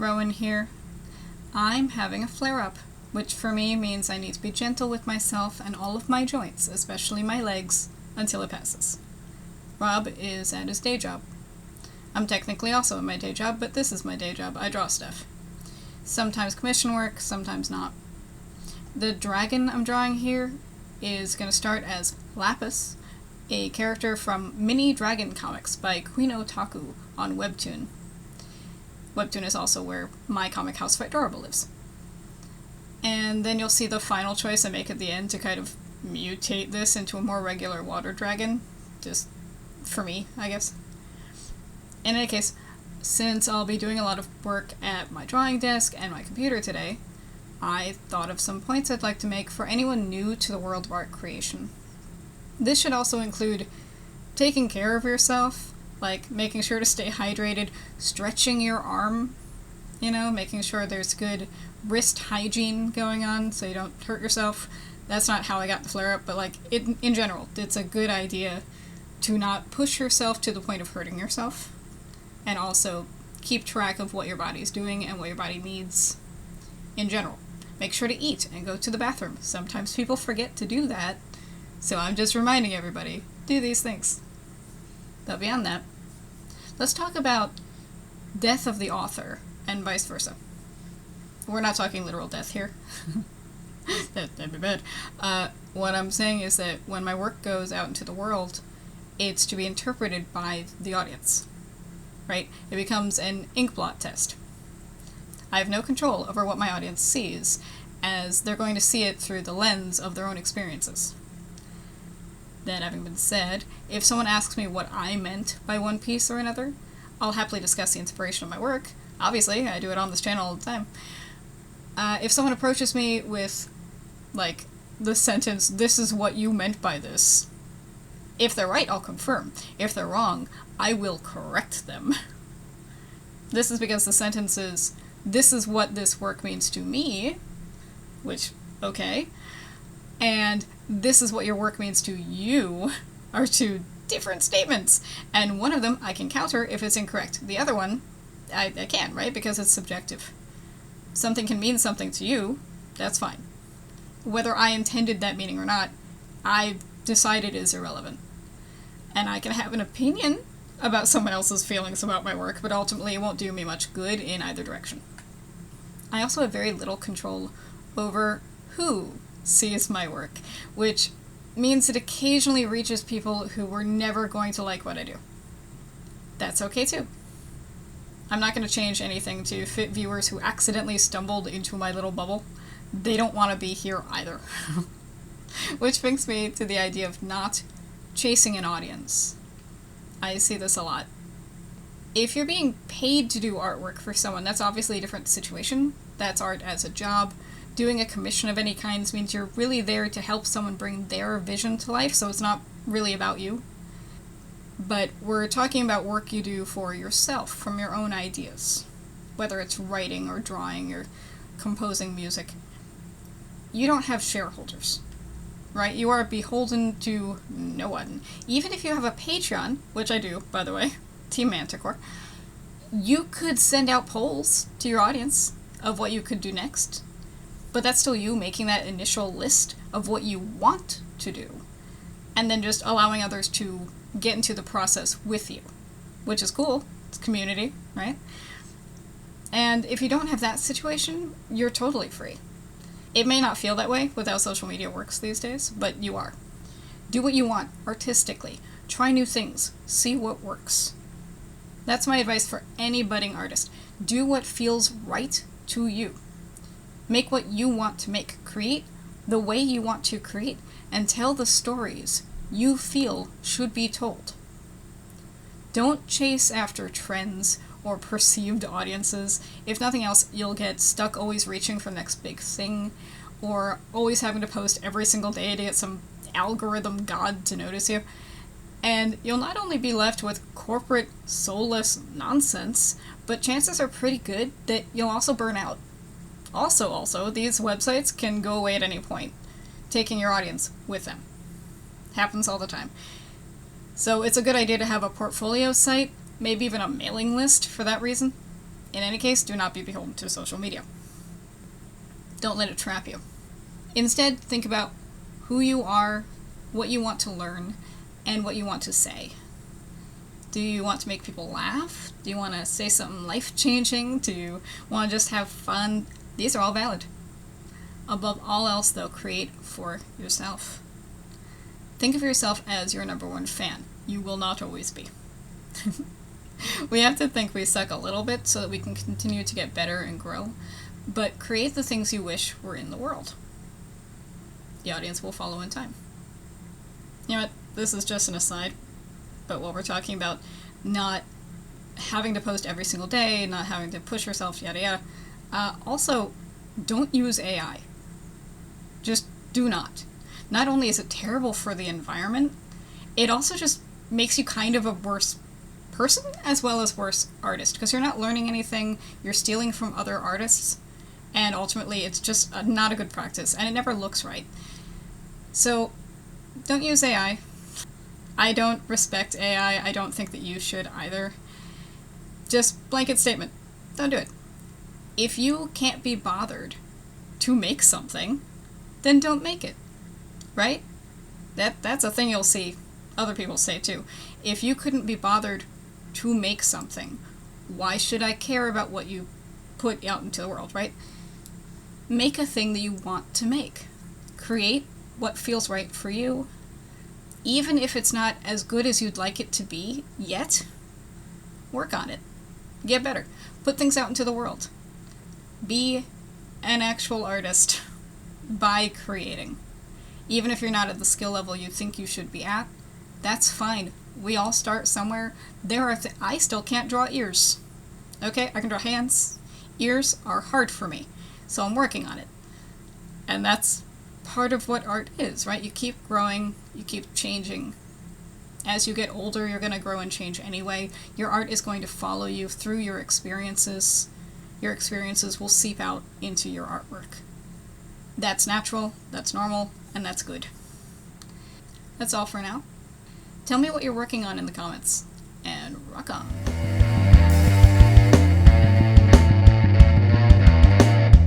Rowan here. I'm having a flare-up, which for me means I need to be gentle with myself and all of my joints, especially my legs, until it passes. Rob is at his day job. I'm technically also in my day job, but this is my day job. I draw stuff. Sometimes commission work, sometimes not. The dragon I'm drawing here is going to start as Lapis, a character from Mini Dragon Comics by Queen Otaku on Webtoon. Webtoon is also where my comic house Fightdorable lives. And then you'll see the final choice I make at the end to kind of mutate this into a more regular water dragon. Just for me, I guess. In any case, since I'll be doing a lot of work at my drawing desk and my computer today, I thought of some points I'd like to make for anyone new to the world of art creation. This should also include taking care of yourself, like making sure to stay hydrated, stretching your arm, making sure there's good wrist hygiene going on so you don't hurt yourself. That's not how I got the flare-up, but in general, it's a good idea to not push yourself to the point of hurting yourself, and also keep track of what your body's doing and what your body needs in general. Make sure to eat and go to the bathroom. Sometimes people forget to do that, so I'm just reminding everybody, do these things. But beyond that, let's talk about death of the author, and vice versa. We're not talking literal death here. That'd be bad. What I'm saying is that when my work goes out into the world, it's to be interpreted by the audience, right? It becomes an inkblot test. I have no control over what my audience sees, as they're going to see it through the lens of their own experiences. That having been said, if someone asks me what I meant by one piece or another, I'll happily discuss the inspiration of my work. Obviously, I do it on this channel all the time. If someone approaches me with, the sentence, "This is what you meant by this," if they're right, I'll confirm. If they're wrong, I will correct them. This is because the sentence is, "This is what this work means to me," which, okay, and "This is what your work means to you," are two different statements, and one of them I can counter if it's incorrect. The other one, I can't, right? Because it's subjective. Something can mean something to you, that's fine. Whether I intended that meaning or not, I've decided is irrelevant. And I can have an opinion about someone else's feelings about my work, but ultimately it won't do me much good in either direction. I also have very little control over who sees my work, which means it occasionally reaches people who were never going to like what I do. That's okay too. I'm not going to change anything to fit viewers who accidentally stumbled into my little bubble. They don't want to be here either. Which brings me to the idea of not chasing an audience. I see this a lot. If you're being paid to do artwork for someone, that's obviously a different situation. That's art as a job. Doing a commission of any kinds means you're really there to help someone bring their vision to life, so it's not really about you. But we're talking about work you do for yourself, from your own ideas. Whether it's writing or drawing or composing music. You don't have shareholders, right? You are beholden to no one. Even if you have a Patreon, which I do, by the way, Team Manticore, you could send out polls to your audience of what you could do next. But that's still you making that initial list of what you want to do, and then just allowing others to get into the process with you, which is cool. It's community, right? And if you don't have that situation, you're totally free. It may not feel that way with how social media works these days, but you are. Do what you want, artistically. Try new things. See what works. That's my advice for any budding artist. Do what feels right to you. Make what you want to make. Create the way you want to create, and tell the stories you feel should be told. Don't chase after trends or perceived audiences. If nothing else, you'll get stuck always reaching for the next big thing, or always having to post every single day to get some algorithm god to notice you. And you'll not only be left with corporate soulless nonsense, but chances are pretty good that you'll also burn out. Also, these websites can go away at any point, taking your audience with them. Happens all the time. So it's a good idea to have a portfolio site, maybe even a mailing list for that reason. In any case, do not be beholden to social media. Don't let it trap you. Instead, think about who you are, what you want to learn, and what you want to say. Do you want to make people laugh? Do you want to say something life-changing? Do you want to just have fun? These are all valid. Above all else, though, create for yourself. Think of yourself as your number one fan. You will not always be. We have to think we suck a little bit so that we can continue to get better and grow, but create the things you wish were in the world. The audience will follow in time. You know what? This is just an aside, but while we're talking about not having to post every single day, not having to push yourself, yada yada, also, don't use AI. Just do not. Not only is it terrible for the environment, it also just makes you kind of a worse person as well as worse artist, because you're not learning anything, you're stealing from other artists, and ultimately it's just not a good practice, and it never looks right. So, don't use AI. I don't respect AI. I don't think that you should either. Just blanket statement. Don't do it. If you can't be bothered to make something, then don't make it. Right? That's a thing you'll see other people say too. If you couldn't be bothered to make something, why should I care about what you put out into the world, right? Make a thing that you want to make. Create what feels right for you. Even if it's not as good as you'd like it to be yet, work on it. Get better. Put things out into the world. Be an actual artist by creating. Even if you're not at the skill level you think you should be at, that's fine. We all start somewhere. I still can't draw ears. Okay, I can draw hands. Ears are hard for me, so I'm working on it. And that's part of what art is, right? You keep growing, you keep changing. As you get older, you're going to grow and change anyway. Your art is going to follow you through your experiences. Your experiences will seep out into your artwork. That's natural, that's normal, and that's good. That's all for now. Tell me what you're working on in the comments, and rock on.